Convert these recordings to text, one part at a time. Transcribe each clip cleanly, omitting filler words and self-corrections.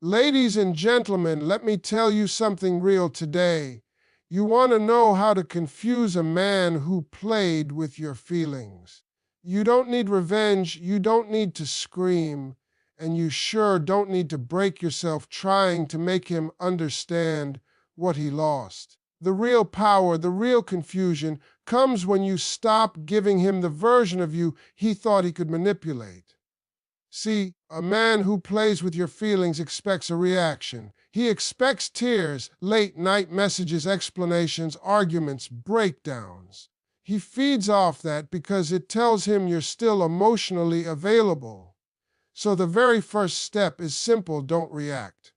Ladies and gentlemen, let me tell you something real today. You want to know how to confuse a man who played with your feelings. You don't need revenge, you don't need to scream, and you sure don't need to break yourself trying to make him understand what he lost. The real power, the real confusion, comes when you stop giving him the version of you he thought he could manipulate. See, a man who plays with your feelings expects a reaction. He expects tears, late-night messages, explanations, arguments, breakdowns. He feeds off that because it tells him you're still emotionally available. So the very first step is simple: don't react.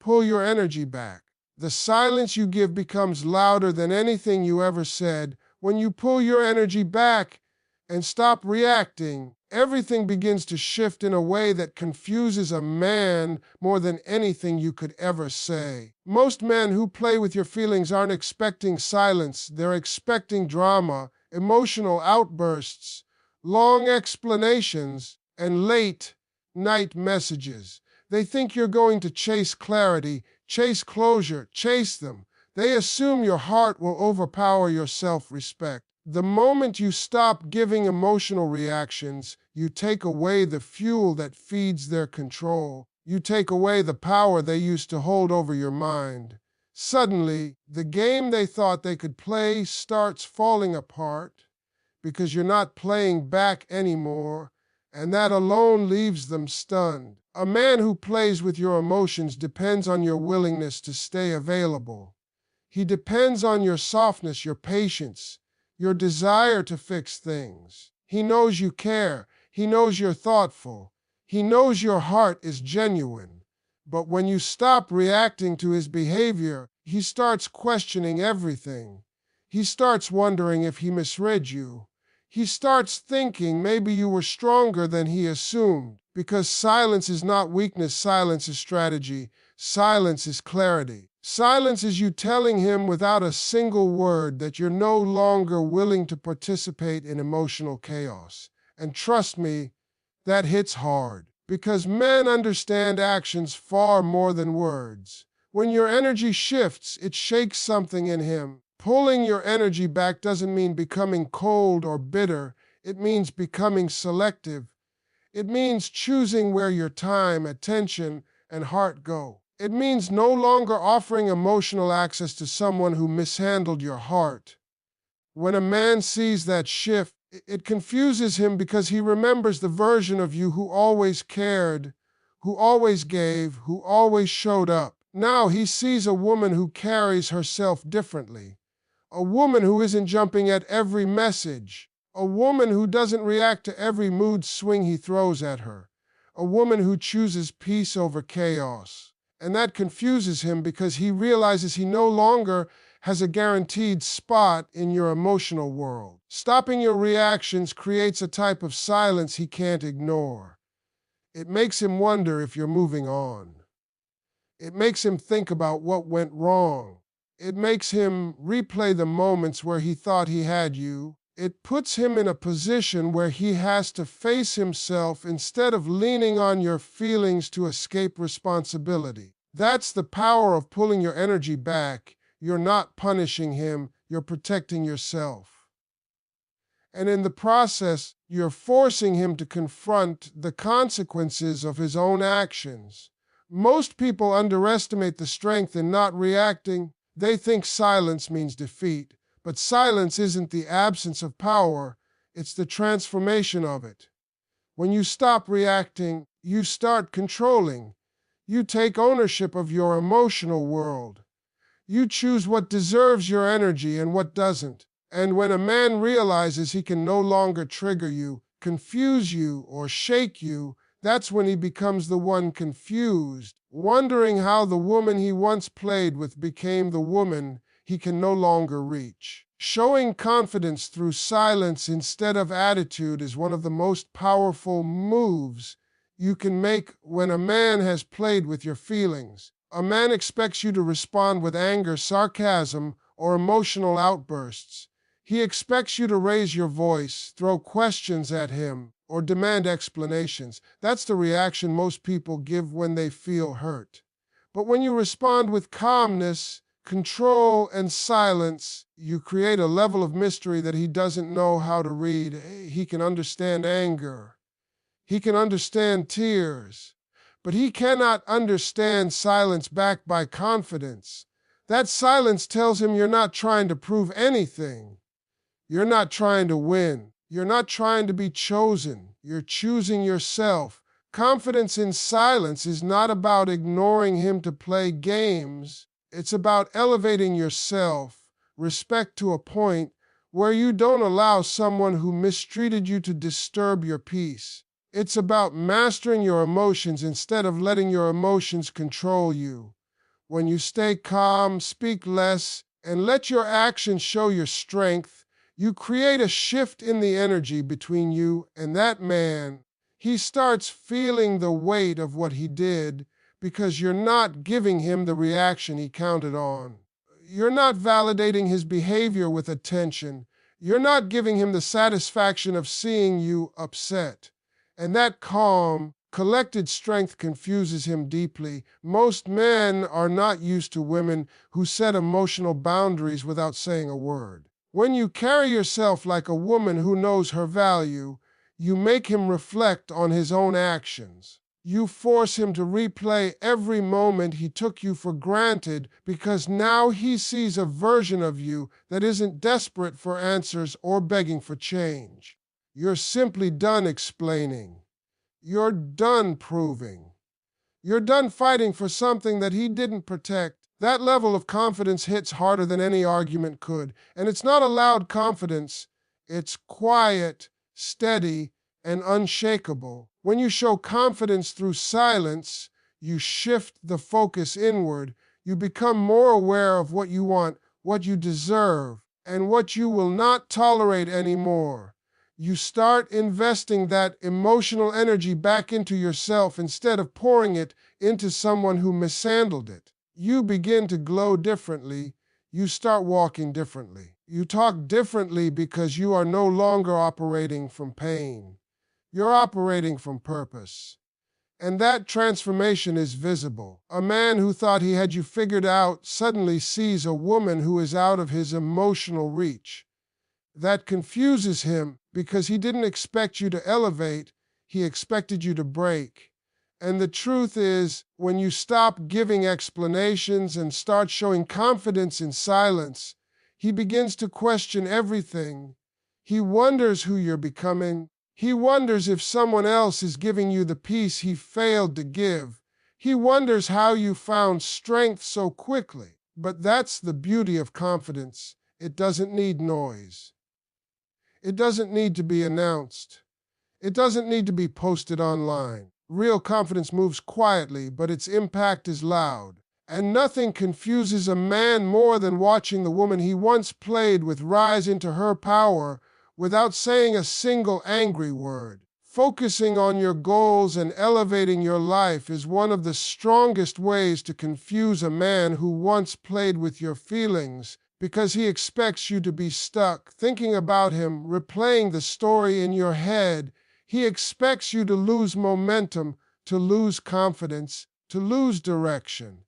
Pull your energy back. The silence you give becomes louder than anything you ever said. When you pull your energy back and stop reacting, everything begins to shift in a way that confuses a man more than anything you could ever say. Most men who play with your feelings aren't expecting silence, they're expecting drama, emotional outbursts, long explanations, and late-night messages. They think you're going to chase clarity, chase closure, chase them. They assume your heart will overpower your self-respect. The moment you stop giving emotional reactions, you take away the fuel that feeds their control. You take away the power they used to hold over your mind. Suddenly, the game they thought they could play starts falling apart because you're not playing back anymore, and that alone leaves them stunned. A man who plays with your emotions depends on your willingness to stay available. He depends on your softness, your patience, your desire to fix things. He knows you care. He knows you're thoughtful. He knows your heart is genuine. But when you stop reacting to his behavior, he starts questioning everything. He starts wondering if he misread you. He starts thinking maybe you were stronger than he assumed. Because silence is not weakness, silence is strategy. Silence is clarity. Silence is you telling him without a single word that you're no longer willing to participate in emotional chaos. And trust me, that hits hard, because men understand actions far more than words. When your energy shifts, it shakes something in him. Pulling your energy back doesn't mean becoming cold or bitter. It means becoming selective. It means choosing where your time, attention, and heart go. It means no longer offering emotional access to someone who mishandled your heart. When a man sees that shift, it confuses him because he remembers the version of you who always cared, who always gave, who always showed up. Now he sees a woman who carries herself differently. A woman who isn't jumping at every message. A woman who doesn't react to every mood swing he throws at her. A woman who chooses peace over chaos. And that confuses him because he realizes he no longer has a guaranteed spot in your emotional world. Stopping your reactions creates a type of silence he can't ignore. It makes him wonder if you're moving on. It makes him think about what went wrong. It makes him replay the moments where he thought he had you. It puts him in a position where he has to face himself instead of leaning on your feelings to escape responsibility. That's the power of pulling your energy back. You're not punishing him, you're protecting yourself. And in the process, you're forcing him to confront the consequences of his own actions. Most people underestimate the strength in not reacting. They think silence means defeat. But silence isn't the absence of power, it's the transformation of it. When you stop reacting, you start controlling. You take ownership of your emotional world. You choose what deserves your energy and what doesn't. And when a man realizes he can no longer trigger you, confuse you, or shake you, that's when he becomes the one confused, wondering how the woman he once played with became the woman he can no longer reach. Showing confidence through silence instead of attitude is one of the most powerful moves you can make when a man has played with your feelings. A man expects you to respond with anger, sarcasm, or emotional outbursts. He expects you to raise your voice, throw questions at him, or demand explanations. That's the reaction most people give when they feel hurt. But when you respond with calmness, control, and silence, you create a level of mystery that he doesn't know how to read. He can understand anger. He can understand tears. But he cannot understand silence backed by confidence. That silence tells him you're not trying to prove anything. You're not trying to win. You're not trying to be chosen. You're choosing yourself. Confidence in silence is not about ignoring him to play games. It's about elevating yourself, respect to a point where you don't allow someone who mistreated you to disturb your peace. It's about mastering your emotions instead of letting your emotions control you. When you stay calm, speak less, and let your actions show your strength, you create a shift in the energy between you and that man. He starts feeling the weight of what he did because you're not giving him the reaction he counted on. You're not validating his behavior with attention. You're not giving him the satisfaction of seeing you upset. And that calm, collected strength confuses him deeply. Most men are not used to women who set emotional boundaries without saying a word. When you carry yourself like a woman who knows her value, you make him reflect on his own actions. You force him to replay every moment he took you for granted because now he sees a version of you that isn't desperate for answers or begging for change. You're simply done explaining. You're done proving. You're done fighting for something that he didn't protect. That level of confidence hits harder than any argument could. And it's not a loud confidence. It's quiet, steady, and unshakable. When you show confidence through silence, you shift the focus inward. You become more aware of what you want, what you deserve, and what you will not tolerate anymore. You start investing that emotional energy back into yourself instead of pouring it into someone who mishandled it. You begin to glow differently. You start walking differently. You talk differently because you are no longer operating from pain. You're operating from purpose. And that transformation is visible. A man who thought he had you figured out suddenly sees a woman who is out of his emotional reach. That confuses him because he didn't expect you to elevate, he expected you to break. And the truth is, when you stop giving explanations and start showing confidence in silence, he begins to question everything. He wonders who you're becoming. He wonders if someone else is giving you the peace he failed to give. He wonders how you found strength so quickly. But that's the beauty of confidence. It doesn't need noise. It doesn't need to be announced. It doesn't need to be posted online. Real confidence moves quietly, but its impact is loud. And nothing confuses a man more than watching the woman he once played with rise into her power without saying a single angry word. Focusing on your goals and elevating your life is one of the strongest ways to confuse a man who once played with your feelings, because he expects you to be stuck thinking about him, replaying the story in your head. He expects you to lose momentum, to lose confidence, to lose direction.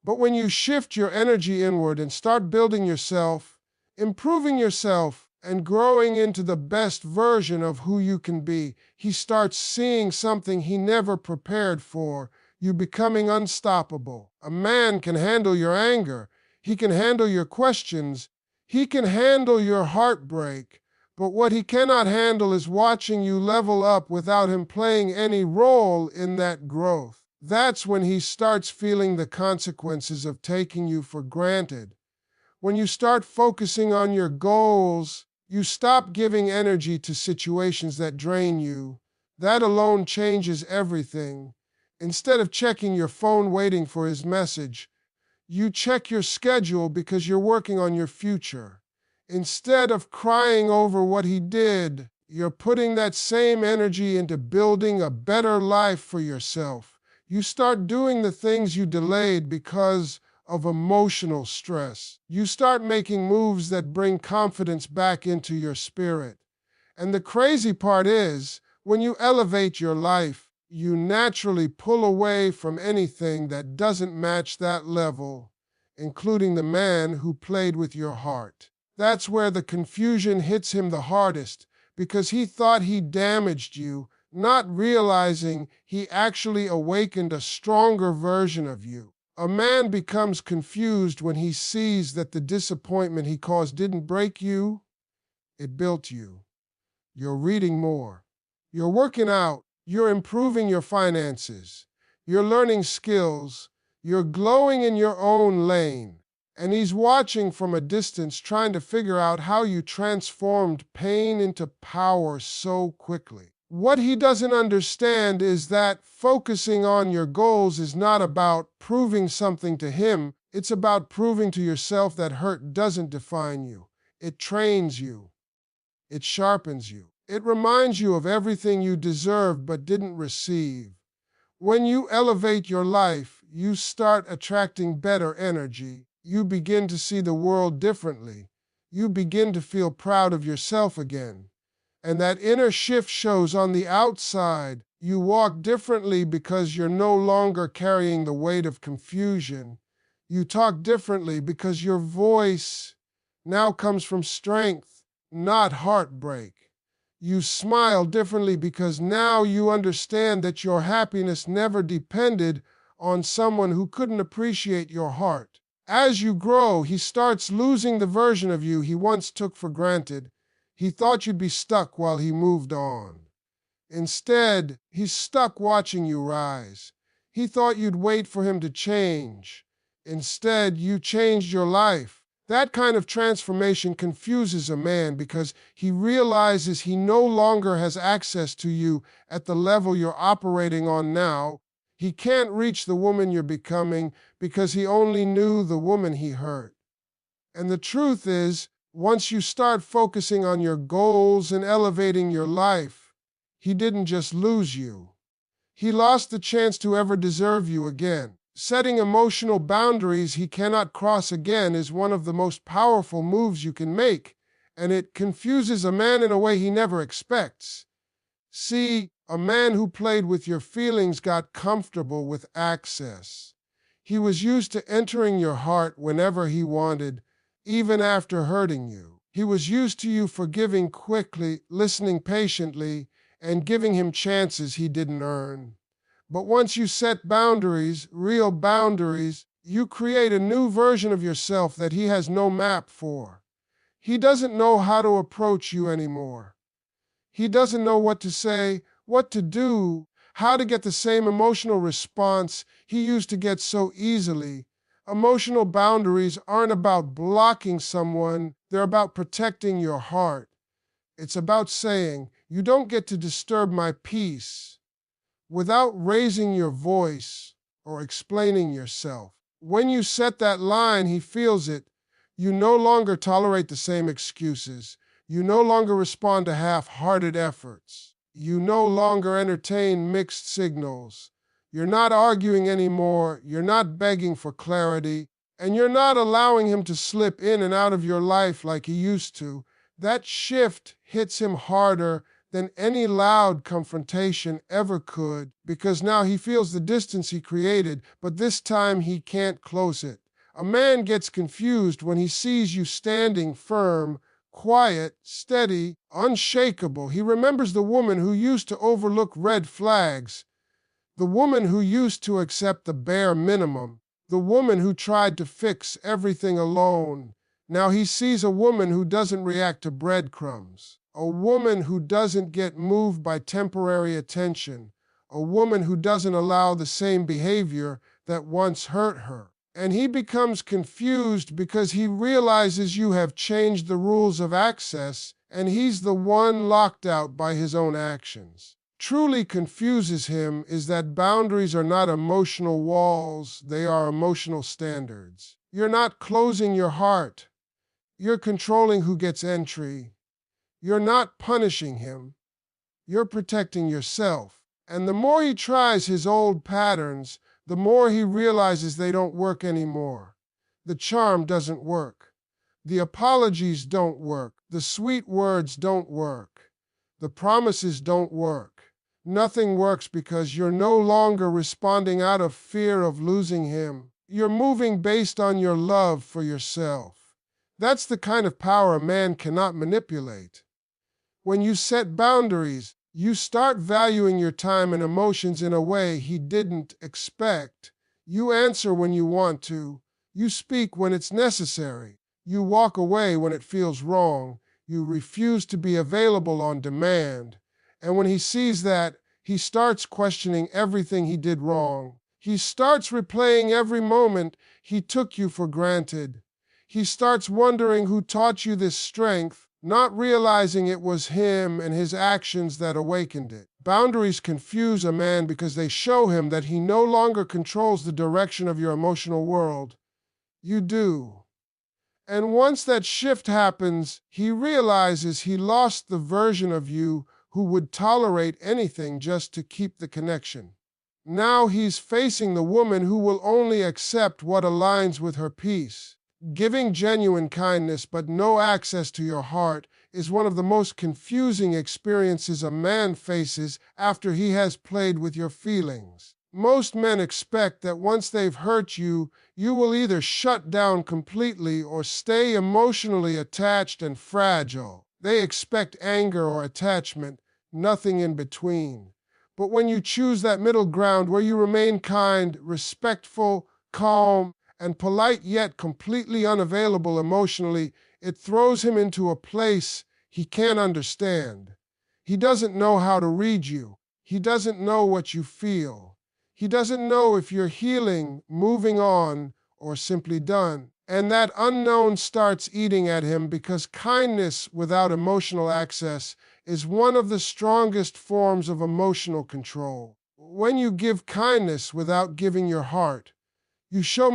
But when you shift your energy inward and start building yourself, improving yourself, and growing into the best version of who you can be, he starts seeing something he never prepared for, you becoming unstoppable. A man can handle your anger. He can handle your questions. He can handle your heartbreak. But what he cannot handle is watching you level up without him playing any role in that growth. That's when he starts feeling the consequences of taking you for granted. When you start focusing on your goals, you stop giving energy to situations that drain you. That alone changes everything. Instead of checking your phone waiting for his message, you check your schedule because you're working on your future. Instead of crying over what he did, you're putting that same energy into building a better life for yourself. You start doing the things you delayed because of emotional stress. You start making moves that bring confidence back into your spirit. And the crazy part is, when you elevate your life, You naturally pull away from anything that doesn't match that level, including the man who played with your heart. That's where the confusion hits him the hardest, because he thought he damaged you, not realizing he actually awakened a stronger version of you. A man becomes confused when he sees that the disappointment he caused didn't break you, it built you. You're reading more. You're working out. You're improving your finances. You're learning skills. You're glowing in your own lane. And he's watching from a distance, trying to figure out how you transformed pain into power so quickly. What he doesn't understand is that focusing on your goals is not about proving something to him. It's about proving to yourself that hurt doesn't define you. It trains you. It sharpens you. It reminds you of everything you deserved but didn't receive. When you elevate your life, you start attracting better energy. You begin to see the world differently. You begin to feel proud of yourself again. And that inner shift shows on the outside. You walk differently because you're no longer carrying the weight of confusion. You talk differently because your voice now comes from strength, not heartbreak. You smile differently because now you understand that your happiness never depended on someone who couldn't appreciate your heart. As you grow, he starts losing the version of you he once took for granted. He thought you'd be stuck while he moved on. Instead, he's stuck watching you rise. He thought you'd wait for him to change. Instead, you changed your life. That kind of transformation confuses a man because he realizes he no longer has access to you at the level you're operating on now. He can't reach the woman you're becoming because he only knew the woman he hurt. And the truth is, once you start focusing on your goals and elevating your life, he didn't just lose you. He lost the chance to ever deserve you again. Setting emotional boundaries he cannot cross again is one of the most powerful moves you can make, and it confuses a man in a way he never expects. See, a man who played with your feelings got comfortable with access. He was used to entering your heart whenever he wanted, even after hurting you. He was used to you forgiving quickly, listening patiently, and giving him chances he didn't earn. But once you set boundaries, real boundaries, you create a new version of yourself that he has no map for. He doesn't know how to approach you anymore. He doesn't know what to say, what to do, how to get the same emotional response he used to get so easily. Emotional boundaries aren't about blocking someone, they're about protecting your heart. It's about saying, you don't get to disturb my peace, without raising your voice or explaining yourself. When you set that line, he feels it. You no longer tolerate the same excuses. You no longer respond to half-hearted efforts. You no longer entertain mixed signals. You're not arguing anymore. You're not begging for clarity. And you're not allowing him to slip in and out of your life like he used to. That shift hits him harder than any loud confrontation ever could, because now he feels the distance he created, but this time he can't close it. A man gets confused when he sees you standing firm, quiet, steady, unshakable. He remembers the woman who used to overlook red flags, the woman who used to accept the bare minimum, the woman who tried to fix everything alone. Now he sees a woman who doesn't react to breadcrumbs, a woman who doesn't get moved by temporary attention, a woman who doesn't allow the same behavior that once hurt her. And he becomes confused because he realizes you have changed the rules of access and he's the one locked out by his own actions. Truly confuses him is that boundaries are not emotional walls, they are emotional standards. You're not closing your heart. You're controlling who gets entry. You're not punishing him. You're protecting yourself. And the more he tries his old patterns, the more he realizes they don't work anymore. The charm doesn't work. The apologies don't work. The sweet words don't work. The promises don't work. Nothing works because you're no longer responding out of fear of losing him. You're moving based on your love for yourself. That's the kind of power a man cannot manipulate. When you set boundaries, you start valuing your time and emotions in a way he didn't expect. You answer when you want to. You speak when it's necessary. You walk away when it feels wrong. You refuse to be available on demand. And when he sees that, he starts questioning everything he did wrong. He starts replaying every moment he took you for granted. He starts wondering who taught you this strength, not realizing it was him and his actions that awakened it. Boundaries confuse a man because they show him that he no longer controls the direction of your emotional world. You do. And once that shift happens, he realizes he lost the version of you who would tolerate anything just to keep the connection. Now he's facing the woman who will only accept what aligns with her peace. Giving genuine kindness but no access to your heart is one of the most confusing experiences a man faces after he has played with your feelings. Most men expect that once they've hurt you, you will either shut down completely or stay emotionally attached and fragile. They expect anger or attachment, nothing in between. But when you choose that middle ground where you remain kind, respectful, calm, and polite yet completely unavailable emotionally, it throws him into a place he can't understand. He doesn't know how to read you. He doesn't know what you feel. He doesn't know if you're healing, moving on, or simply done. And that unknown starts eating at him because kindness without emotional access is one of the strongest forms of emotional control. When you give kindness without giving your heart, you show